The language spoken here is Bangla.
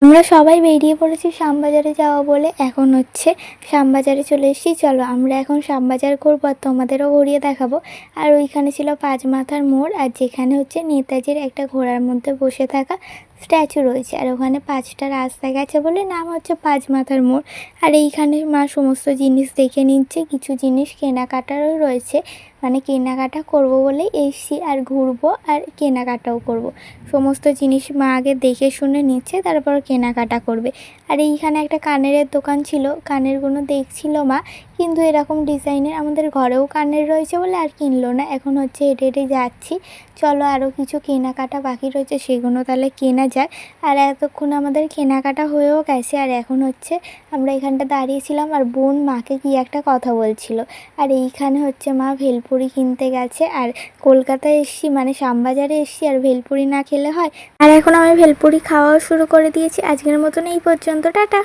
আমরা সবাই বেরিয়ে পড়েছি শ্যামবাজারে যাওয়া বলে। এখন হচ্ছে শ্যামবাজারে চলে এসেছি। চলো আমরা এখন শ্যামবাজার করবো আর তোমাদেরও ঘুরিয়ে দেখাবো। আর ওইখানে ছিল পাঁচ মাথার মোড়, আর যেখানে হচ্ছে নেতাজির একটা ঘোড়ার মধ্যে বসে থাকা স্ট্যাচু রয়েছে। আর ওখানে পাঁচটা রাস্তা গেছে বলে নাম হচ্ছে পাঁচ মাথার মোড়। আর এইখানে মা সমস্ত জিনিস দেখে নিচ্ছে, কিছু জিনিস কেনাকাটারও রয়েছে, মানে কেনাকাটা করব বলেই এসছি, আর ঘুরবো আর কেনাকাটাও করব। সমস্ত জিনিস মা আগে দেখে শুনে নিচ্ছে, তারপর কেনাকাটা করবে। আর এইখানে একটা কানের দোকান ছিল, কানেরগুলো দেখছিল মা, কিন্তু এরকম ডিজাইনের আমাদের ঘরেও কানের রয়েছে বলে আর কিনলো না। এখন হচ্ছে হেঁটে হেঁটে যাচ্ছি। চলো আরও কিছু কেনাকাটা বাকি রয়েছে, সেগুলো তাহলে কেনা যায়। আর এতক্ষণ আমাদের কেনাকাটা হয়েও গেছে। আর এখন হচ্ছে আমরা এখানটা দাঁড়িয়েছিলাম, আর বোন মাকে কি একটা কথা বলছিল। আর এইখানে হচ্ছে মা ভেলপুরি কিনতে গেছে। আর কলকাতায় এসছি, মানে শ্যামবাজারে এসছি, আর ভেলপুরি না খেলে হয়। আর এখন আমি ভেলপুরি খাওয়াও শুরু করে দিয়েছি। আজকের মতন এই পর্যন্ত, টাটা।